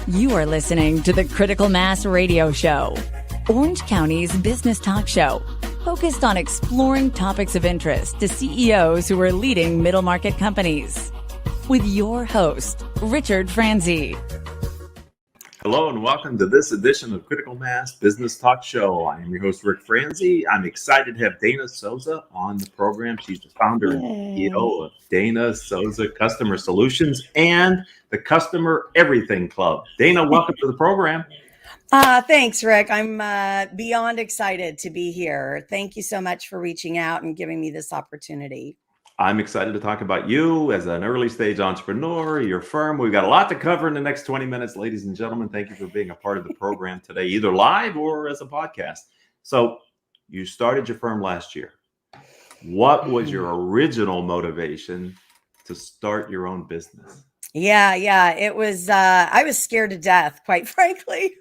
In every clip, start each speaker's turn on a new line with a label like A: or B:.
A: You are listening to the Critical Mass Radio Show, Orange County's business talk show, focused on exploring topics of interest to CEOs who are leading middle market companies. With your host, Richard Franzi.
B: Hello and welcome to this edition of Critical Mass Business Talk Show. I am your host, Rick Franzi. I'm excited to have Dana Soza on the program. She's the founder and CEO of Dana Soza Customer Solutions and the Customer Everything Club. Dana, welcome to the program.
C: Thanks, Rick. I'm beyond excited to be here. Thank you so much for reaching out and giving me this opportunity.
B: I'm excited to talk about you as an early stage entrepreneur, your firm. We've got a lot to cover in the next 20 minutes, ladies and gentlemen. Thank you for being a part of the program today, either live or as a podcast. So you started your firm last year. What was your original motivation to start your own business?
C: Yeah. It was, I was scared to death, quite frankly.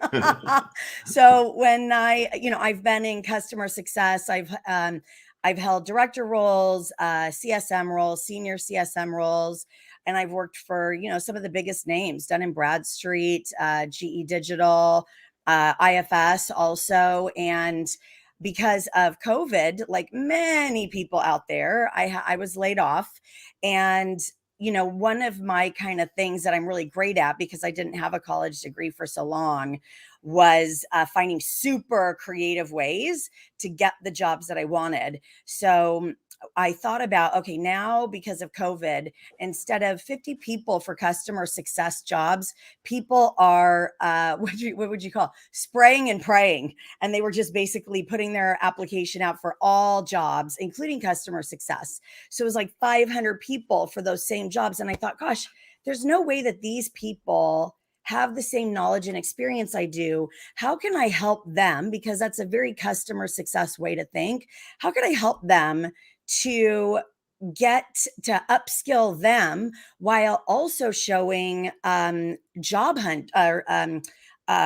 C: So when I've been in customer success, I've held director roles, CSM roles, senior CSM roles, and I've worked for, some of the biggest names, Dun & Bradstreet, GE Digital, IFS also. And because of COVID, like many people out there, I was laid off. And one of my kind of things that I'm really great at, because I didn't have a college degree for so long, was finding super creative ways to get the jobs that I wanted. So I thought about, okay, now because of COVID, instead of 50 people for customer success jobs, people are, what would you call, spraying and praying. And they were just basically putting their application out for all jobs, including customer success. So it was like 500 people for those same jobs. And I thought, gosh, there's no way that these people have the same knowledge and experience I do. How can I help them? Because that's a very customer success way to think. How can I help them to get to upskill them while also showing job hunt or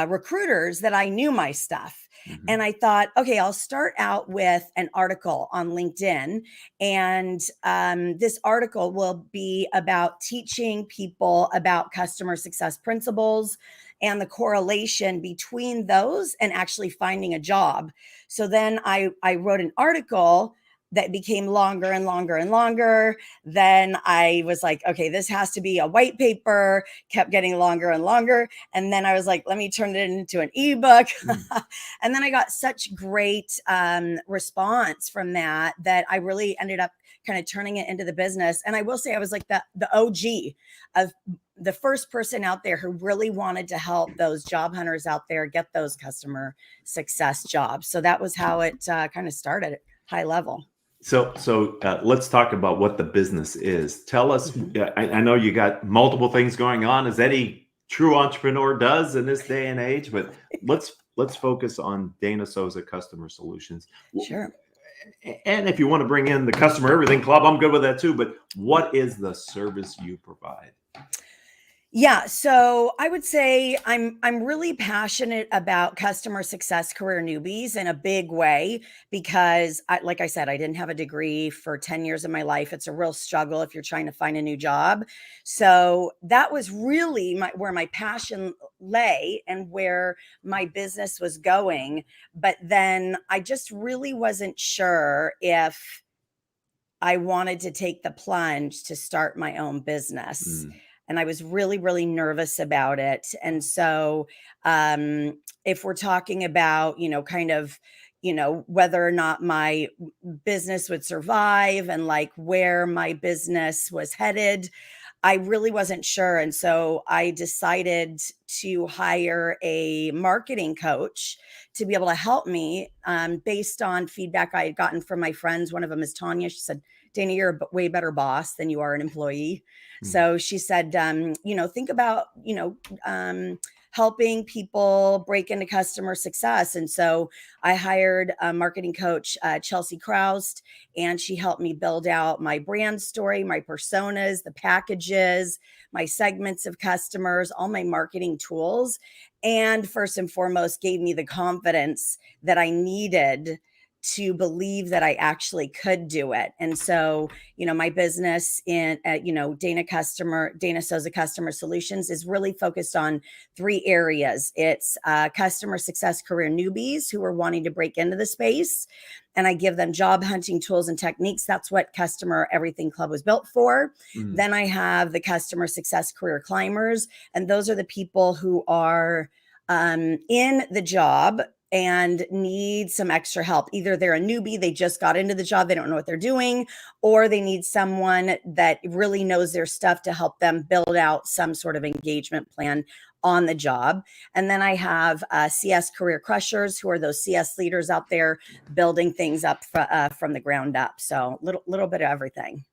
C: recruiters that I knew my stuff? Mm-hmm. And I thought, okay, I'll start out with an article on LinkedIn. And this article will be about teaching people about customer success principles and the correlation between those and actually finding a job. So then I wrote an article that became longer and longer and longer. Then I was like, okay, this has to be a white paper, kept getting longer and longer. And then I was like, let me turn it into an ebook. And then I got such great response from that I really ended up kind of turning it into the business. And I will say I was like the OG of the first person out there who really wanted to help those job hunters out there get those customer success jobs. So that was how it kind of started at high level.
B: So let's talk about what the business is. Tell us, I know you got multiple things going on, as any true entrepreneur does in this day and age, but let's focus on Dana Soza Customer Solutions.
C: Sure.
B: And if you want to bring in the Customer Everything Club, I'm good with that too, but what is the service you provide?
C: Yeah, so I would say I'm really passionate about customer success career newbies in a big way because, like I said, I didn't have a degree for 10 years of my life. It's a real struggle if you're trying to find a new job. So that was really where my passion lay and where my business was going. But then I just really wasn't sure if I wanted to take the plunge to start my own business. And I was really, really nervous about it. And so if we're talking about, whether or not my business would survive and like where my business was headed, I really wasn't sure. And so I decided to hire a marketing coach to be able to help me based on feedback I had gotten from my friends. One of them is Tanya. She said, Dana, you're a way better boss than you are an employee. So she said, think about, helping people break into customer success. And so I hired a marketing coach, Chelsea Kraust, and she helped me build out my brand story, my personas, the packages, my segments of customers, all my marketing tools. And first and foremost, gave me the confidence that I needed to believe that I actually could do it. And so, my business in, Dana Soza Customer Solutions is really focused on 3 areas. It's customer success career newbies who are wanting to break into the space. And I give them job hunting tools and techniques. That's what Customer Everything Club was built for. Then I have the customer success career climbers. And those are the people who are in the job and need some extra help. Either they're a newbie, they just got into the job, they don't know what they're doing, or they need someone that really knows their stuff to help them build out some sort of engagement plan on the job. And then I have CS career crushers, who are those CS leaders out there building things up from the ground up. So little bit of everything.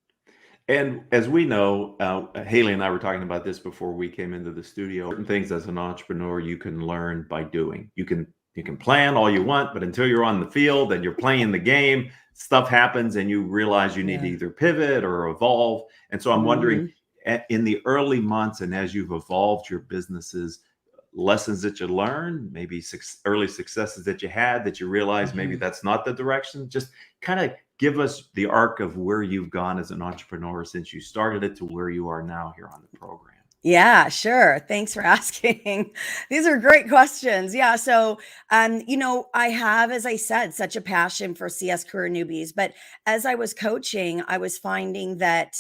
B: And as we know, Haley and I were talking about this before we came into the studio. Certain things as an entrepreneur you can learn by doing. You can plan all you want, but until you're on the field and you're playing the game, stuff happens and you realize you need to either pivot or evolve. And so I'm wondering, in the early months and as you've evolved your businesses, lessons that you learned, maybe early successes that you had that you realized maybe that's not the direction. Just kind of give us the arc of where you've gone as an entrepreneur since you started it to where you are now here on the program.
C: Yeah, sure. Thanks for asking. These are great questions. Yeah. So, I have, as I said, such a passion for CS career newbies, but as I was coaching, I was finding that,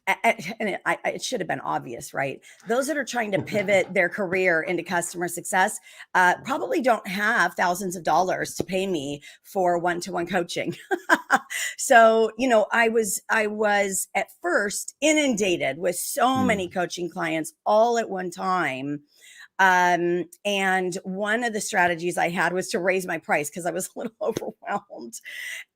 C: it should have been obvious, right? Those that are trying to pivot their career into customer success probably don't have thousands of dollars to pay me for one-to-one coaching. So, I was at first inundated with so many coaching clients all at one time. And one of the strategies I had was to raise my price because I was a little overwhelmed.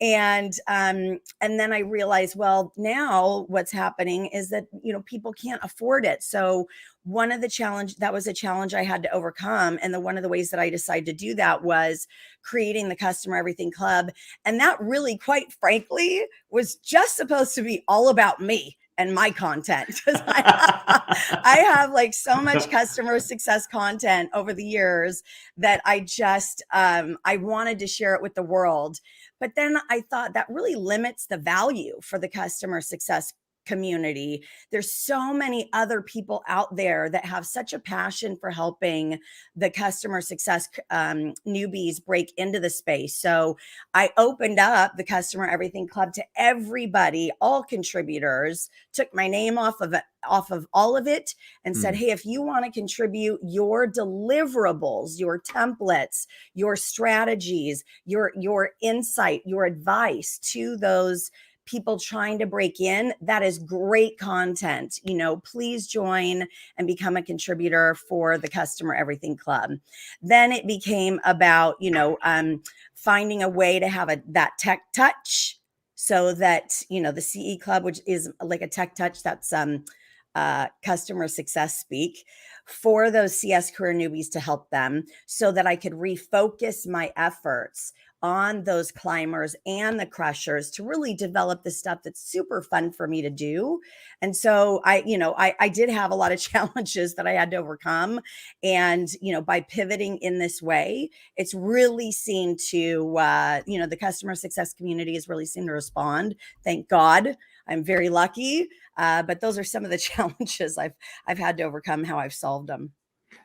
C: And then I realized, well, now what's happening is that, people can't afford it. So that was a challenge I had to overcome. And one of the ways that I decided to do that was creating the Customer Everything Club. And that really, quite frankly, was just supposed to be all about me and my content, because I have like so much customer success content over the years that I just, I wanted to share it with the world. But then I thought that really limits the value for the customer success community. There's so many other people out there that have such a passion for helping the customer success newbies break into the space. So I opened up the Customer Everything Club to everybody, all contributors, took my name off of all of it and said, hey, if you want to contribute your deliverables, your templates, your strategies, your insight, your advice to those people trying to break in, that is great content. Please join and become a contributor for the Customer Everything Club. Then it became about, finding a way to have that tech touch so that, the CE Club, which is like a tech touch, that's customer success speak, for those CS career newbies to help them so that I could refocus my efforts on those climbers and the crushers to really develop the stuff that's super fun for me to do. And so I did have a lot of challenges that I had to overcome. And, by pivoting in this way, it's really seemed to, the customer success community has really seemed to respond. Thank God. I'm very lucky. But those are some of the challenges I've had to overcome, how I've solved them.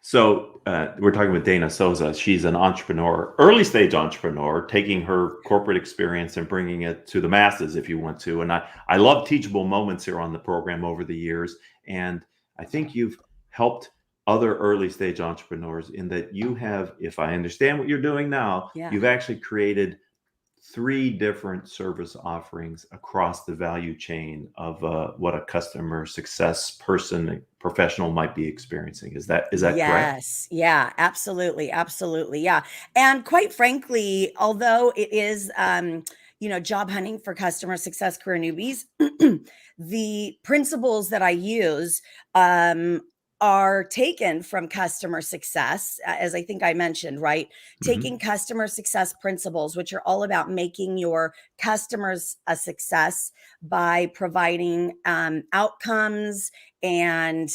B: So we're talking with Dana Soza. She's an entrepreneur, early stage entrepreneur, taking her corporate experience and bringing it to the masses, if you want to. And I love teachable moments here on the program over the years. And I think you've helped other early stage entrepreneurs in that you have, if I understand what you're doing now, you've actually created 3 different service offerings across the value chain of what a customer success professional might be experiencing. Is that correct?
C: Yes. Yeah, absolutely. Absolutely. Yeah. And quite frankly, although it is, job hunting for customer success career newbies, the principles that I use, are taken from customer success, as I think I mentioned, right? Taking customer success principles, which are all about making your customers a success by providing outcomes and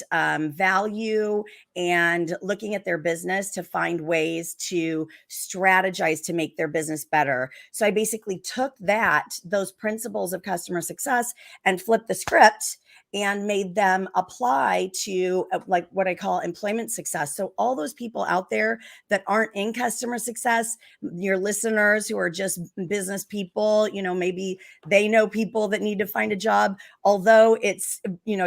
C: value, and looking at their business to find ways to strategize to make their business better. So I basically took those principles of customer success and flipped the script and made them apply to like what I call employment success. So all those people out there that aren't in customer success, your listeners who are just business people, maybe they know people that need to find a job, although it's,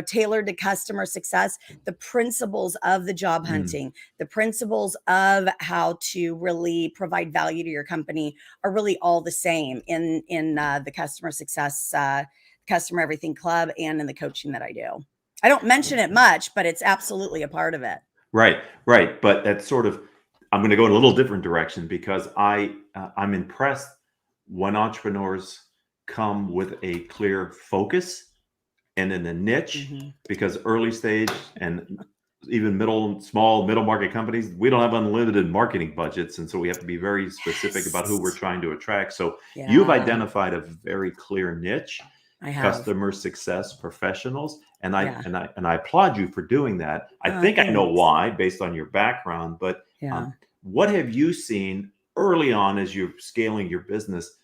C: tailored to customer success, the principles of the job hunting, the principles of how to really provide value to your company are really all the same in the customer success Customer Everything Club and in the coaching that I do. I don't mention it much, but it's absolutely a part of it.
B: Right. But that's sort of, I'm going to go in a little different direction, because I'm impressed when entrepreneurs come with a clear focus and in a niche, because early stage and even small middle market companies, we don't have unlimited marketing budgets. And so we have to be very specific about who we're trying to attract. So you've identified a very clear niche.
C: I have.
B: Customer success professionals, and I applaud you for doing that. I think I know why, based on your background. But what have you seen early on as you're scaling your business?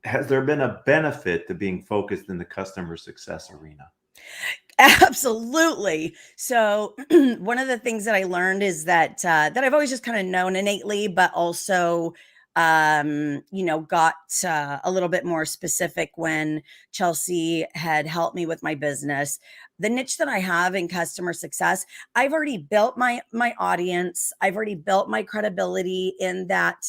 B: Has there been a benefit to being focused in the customer success arena?
C: Absolutely. So one of the things that I learned is that I've always just kind of known innately, but also got a little bit more specific when Chelsea had helped me with my business. The niche that I have in customer success, I've already built my audience. I've already built my credibility in that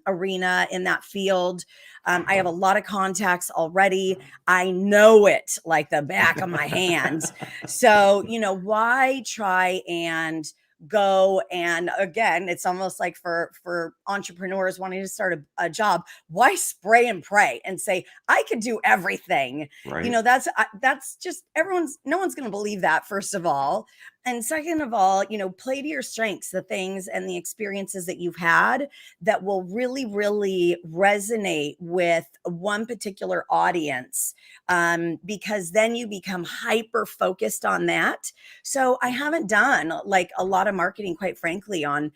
C: arena, in that field. I have a lot of contacts already. I know it like the back of my hands. So, why try and go, and again, it's almost like for entrepreneurs wanting to start a job, why spray and pray and say I could do everything?
B: Right.
C: That's just no one's going to believe that, first of all. And second of all, play to your strengths, the things and the experiences that you've had that will really, really resonate with one particular audience, because then you become hyper focused on that. So I haven't done like a lot of marketing, quite frankly, on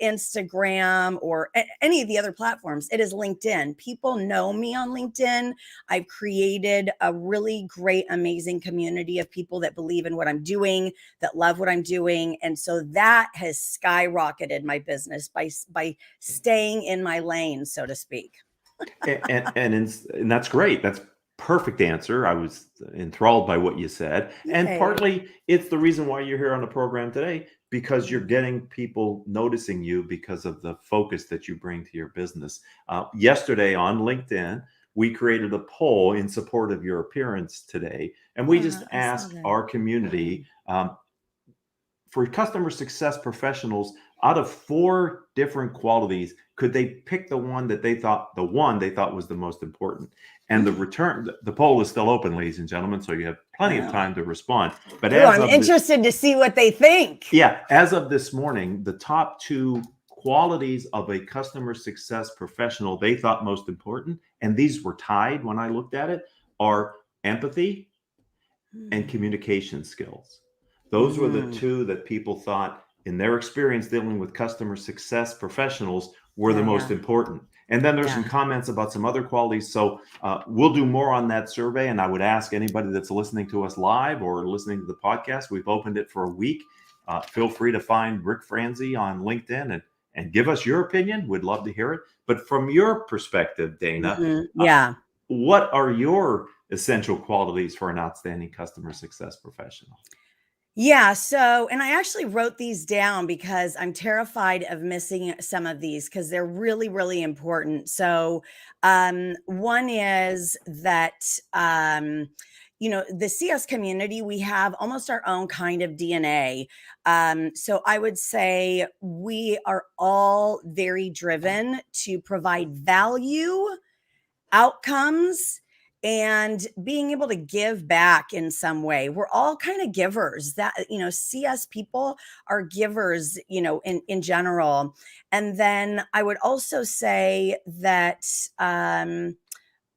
C: Instagram or any of the other platforms. It is LinkedIn. People know me on LinkedIn. I've created a really great, amazing community of people that believe in what I'm doing, that love what I'm doing. And so that has skyrocketed my business by staying in my lane, so to speak.
B: and that's great. That's perfect answer. I was enthralled by what you said.
C: Yay.
B: And partly it's the reason why you're here on the program today, because you're getting people noticing you because of the focus that you bring to your business. Yesterday on LinkedIn, we created a poll in support of your appearance today. And we just asked our community, for customer success professionals, out of 4 different qualities, could they pick the one they thought was the most important? And the poll is still open, ladies and gentlemen, so you have plenty of time to respond. But
C: I'm interested to see what they think.
B: Yeah, as of this morning, the top 2 qualities of a customer success professional they thought most important, and these were tied when I looked at it, are empathy and communication skills. Those were the 2 that people thought, in their experience dealing with customer success professionals, were the most important. And then there's some comments about some other qualities. So we'll do more on that survey. And I would ask anybody that's listening to us live or listening to the podcast, we've opened it for a week. Feel free to find Rick Franzi on LinkedIn and give us your opinion. We'd love to hear it. But from your perspective, Dana, what are your essential qualities for an outstanding customer success professional?
C: Yeah. So, and I actually wrote these down because I'm terrified of missing some of these because they're really, really important. So, one is that, the CS community, we have almost our own kind of DNA. So I would say we are all very driven to provide value, outcomes, and being able to give back in some way. We're all kind of givers. That, CS people are givers, in general. And then I would also say that,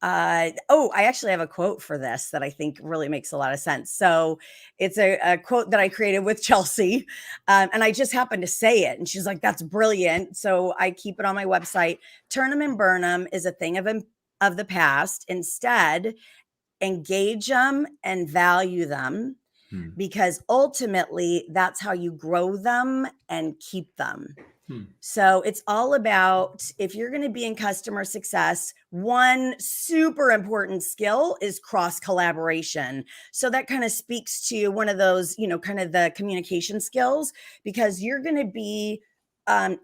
C: I actually have a quote for this that I think really makes a lot of sense. So it's a quote that I created with Chelsea, and I just happened to say it, and she's like, "That's brilliant." So I keep it on my website. Turn them and burn them is a thing of the past. Instead, engage them and value them, because ultimately that's how you grow them and keep them. So it's all about, if you're going to be in customer success, one super important skill is cross collaboration. So that kind of speaks to one of those, kind of the communication skills, because you're going to be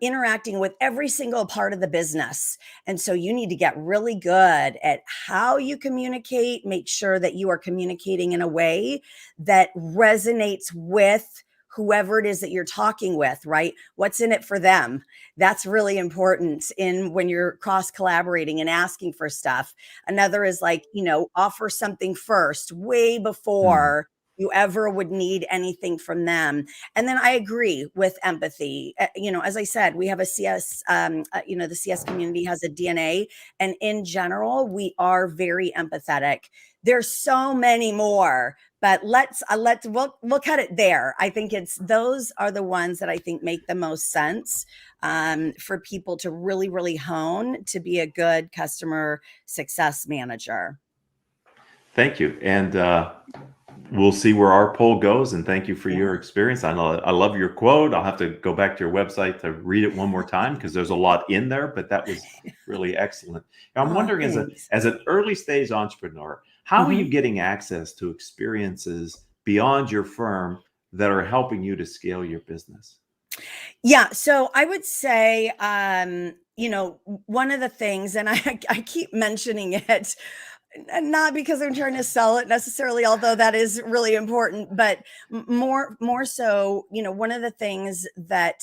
C: interacting with every single part of the business. And so you need to get really good at how you communicate, make sure that you are communicating in a way that resonates with whoever it is that you're talking with, right? What's in it for them? That's really important in when you're cross collaborating and asking for stuff. Another is like, offer something first, way before you ever would need anything from them. And then I agree with empathy. As I said, we have a CS, the CS community has a DNA, and in general, we are very empathetic. There's so many more, but we'll cut it there. I think those are the ones that I think make the most sense for people to really, really hone to be a good customer success manager.
B: Thank you. And we'll see where our poll goes. And thank you for your experience. I love your quote. I'll have to go back to your website to read it one more time, because there's a lot in there, but that was really excellent. I'm wondering, as an early stage entrepreneur, how are you getting access to experiences beyond your firm that are helping you to scale your business?
C: Yeah. So I would say, one of the things, and I keep mentioning it, and not because I'm trying to sell it necessarily, although that is really important, but more so, one of the things that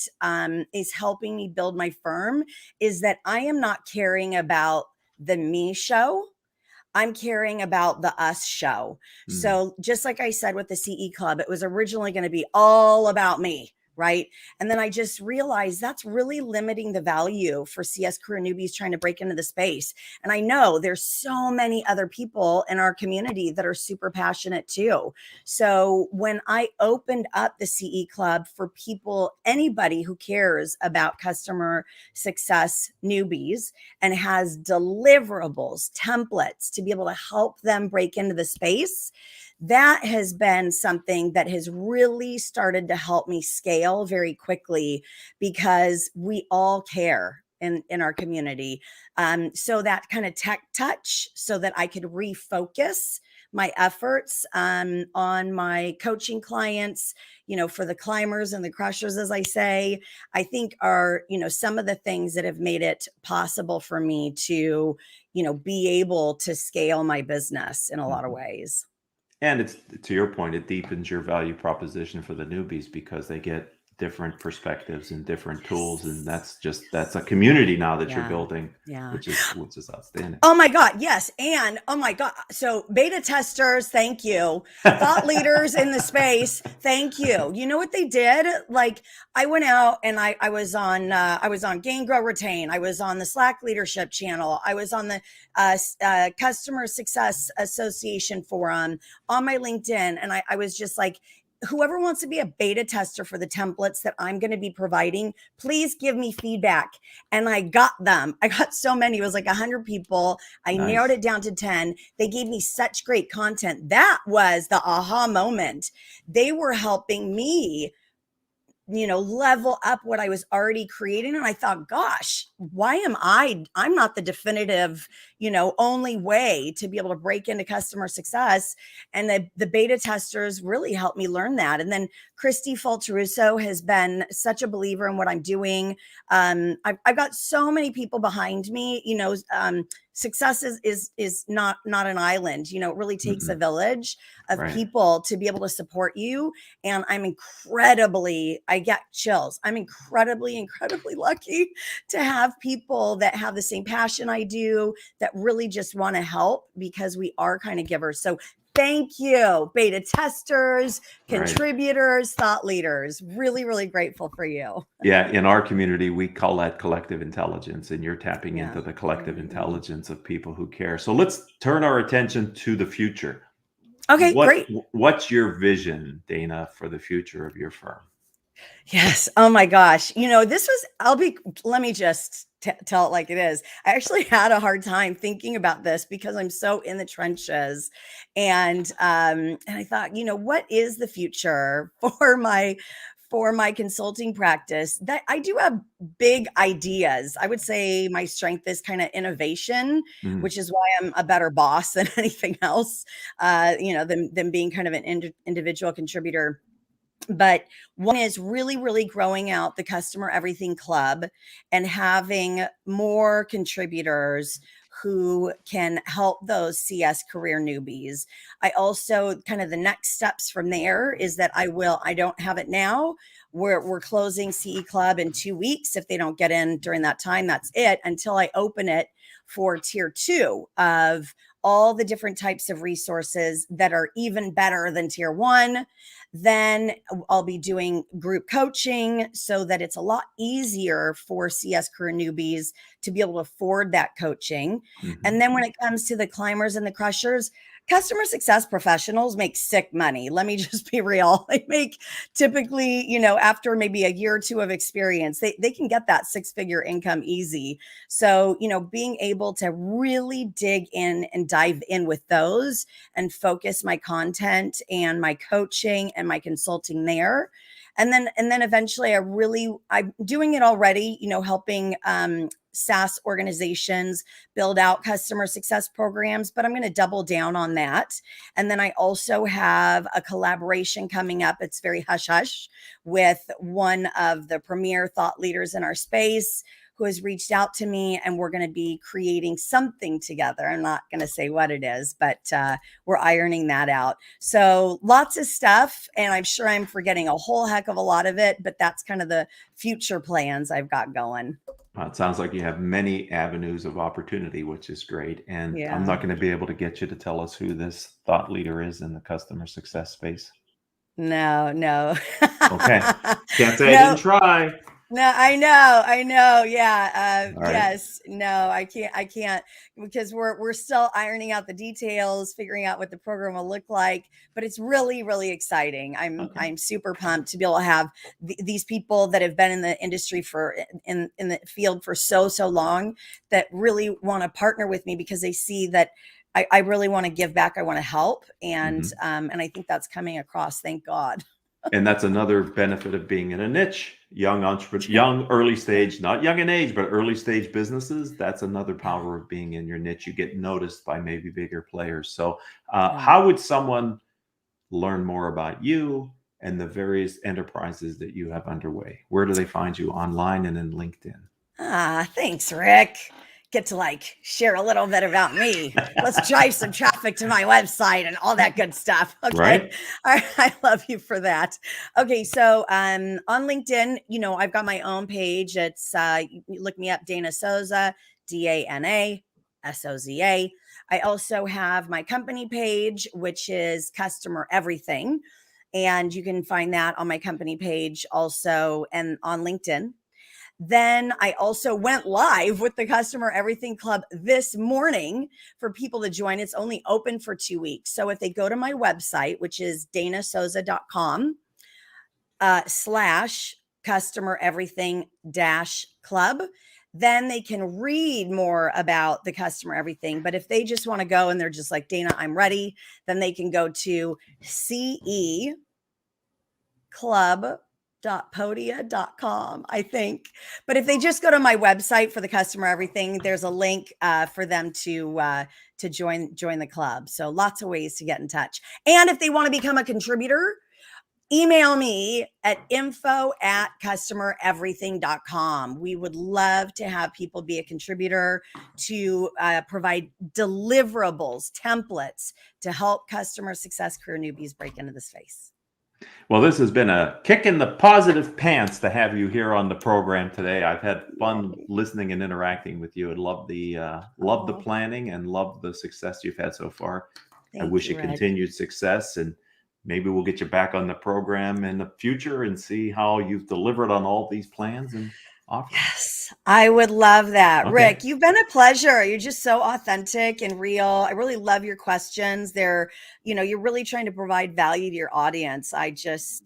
C: is helping me build my firm is that I am not caring about the me show. I'm caring about the us show. So just like I said with the CE Club, it was originally going to be all about me. Right. And then I just realized that's really limiting the value for CS career newbies trying to break into the space. And I know there's so many other people in our community that are super passionate too. So when I opened up the CE Club for people, anybody who cares about customer success newbies and has deliverables, templates to be able to help them break into the space, that has been something that has really started to help me scale very quickly, because we all care in our community. So that kind of tech touch, so that I could refocus my efforts on my coaching clients, for the climbers and the crushers, as I say, I think are, some of the things that have made it possible for me to, be able to scale my business in a lot of ways.
B: And it's, to your point, it deepens your value proposition for the newbies, because they get different perspectives and different tools. And that's a community now that you're building, which is outstanding.
C: Oh my God. Yes. And oh my God. So beta testers, thank you. Thought leaders in the space, thank you. You know what they did? Like, I went out and I was on Gain, Grow, Retain. I was on the Slack leadership channel. I was on the Customer Success Association forum, on my LinkedIn. And I was just like, whoever wants to be a beta tester for the templates that I'm going to be providing, please give me feedback. And I got them. I got so many. It was like 100 people. I narrowed it down to 10. They gave me such great content. That was the aha moment. They were helping me, level up what I was already creating. And I thought, gosh, why am I'm not the definitive, only way to be able to break into customer success. And the beta testers really helped me learn that. And then Christy Falteruso has been such a believer in what I'm doing. I've got so many people behind me, success is not an island. It really takes a village of people to be able to support you. And I get chills. I'm incredibly lucky to have people that have the same passion I do, that that really just want to help because we are kind of givers. So thank you, beta testers, contributors, thought leaders. Really, really grateful for you.
B: Yeah, in our community, we call that collective intelligence, and you're tapping into the collective intelligence of people who care. So let's turn our attention to the future.
C: Okay, great.
B: What's your vision, Dana, for the future of your firm?
C: Yes. Oh my gosh. Let me just tell it like it is. I actually had a hard time thinking about this because I'm so in the trenches. And I thought, what is the future for my consulting practice? That I do have big ideas. I would say my strength is kind of innovation, which is why I'm a better boss than anything else, than being kind of an individual contributor. But one is really, really growing out the Customer Everything Club and having more contributors who can help those CS career newbies. I also kind of the next steps from there is that I don't have it now. We're closing CE Club in 2 weeks. If they don't get in during that time, that's it until I open it for tier 2 of all the different types of resources that are even better than tier 1. Then I'll be doing group coaching so that it's a lot easier for CS career newbies to be able to afford that coaching. And then when it comes to the climbers and the crushers, customer success professionals make sick money. Let me just be real. They make typically, after maybe a year or two of experience, they can get that 6-figure income easy. So, being able to really dig in and dive in with those and focus my content and my coaching and my consulting there. And then eventually I'm doing it already, helping SaaS organizations build out customer success programs, but I'm going to double down on that. And then I also have a collaboration coming up. It's very hush hush with one of the premier thought leaders in our space who has reached out to me, and we're going to be creating something together. I'm not going to say what it is, but we're ironing that out. So lots of stuff, and I'm sure I'm forgetting a whole heck of a lot of it, but that's kind of the future plans I've got going.
B: It sounds like you have many avenues of opportunity, which is great. And I'm not going to be able to get you to tell us who this thought leader is in the customer success space.
C: No.
B: Okay. Can't say I didn't try.
C: No, I know. Yeah.
B: Right.
C: Yes. No, I can't because we're still ironing out the details, figuring out what the program will look like, but it's really, really exciting. I'm super pumped to be able to have these people that have been in the industry in the field for so long that really want to partner with me because they see that I really want to give back. I want to help. And I think that's coming across. Thank God.
B: And that's another benefit of being in a niche, young entrepreneur, young, early stage, not young in age, but early stage businesses. That's another power of being in your niche. You get noticed by maybe bigger players. So how would someone learn more about you and the various enterprises that you have underway? Where do they find you online and in LinkedIn?
C: Thanks, Rick. Get to share a little bit about me. Let's drive some traffic to my website and all that good stuff. Okay.
B: Right.
C: I love you for that. Okay. So, on LinkedIn, I've got my own page. It's, you look me up, Dana Soza, DANA SOZA. I also have my company page, which is Customer Everything. And you can find that on my company page also and on LinkedIn. Then I also went live with the Customer Everything Club this morning for people to join. It's only open for 2 weeks. So if they go to my website, which is danasoza.com /customer everything -club, then they can read more about the Customer Everything. But if they just want to go and they're just like, Dana, I'm ready, then they can go to CE club.podia.com, I think. But if they just go to my website for the Customer Everything, there's a link for them to join the club. So lots of ways to get in touch. And if they want to become a contributor, email me at info@customereverything.com. We would love to have people be a contributor to provide deliverables, templates to help customer success career newbies break into the space.
B: Well, this has been a kick in the positive pants to have you here on the program today. I've had fun listening and interacting with you, and love the planning and love the success you've had so far. I wish you continued success, and maybe we'll get you back on the program in the future and see how you've delivered on all these plans and offers.
C: Yes, I would love that. Okay. Rick, you've been a pleasure. You're just so authentic and real. I really love your questions. You're really trying to provide value to your audience. I just,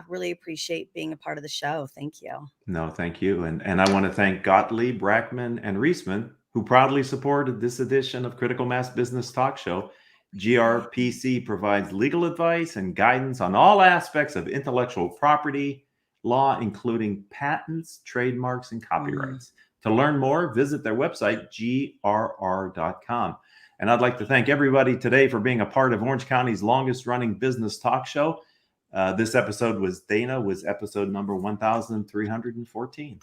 C: really appreciate being a part of the show. Thank you.
B: No, thank you. And I want to thank Gottlieb, Brackman, and Reisman, who proudly supported this edition of Critical Mass Business Talk Show. GRPC provides legal advice and guidance on all aspects of intellectual property law, including patents, trademarks, and copyrights. To learn more, visit their website, grr.com. And I'd like to thank everybody today for being a part of Orange County's longest running business talk show. This episode was episode number 1314.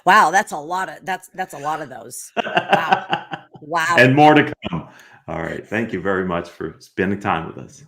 C: Wow, that's a lot of those. Wow.
B: And more to come. All right. Thank you very much for spending time with us.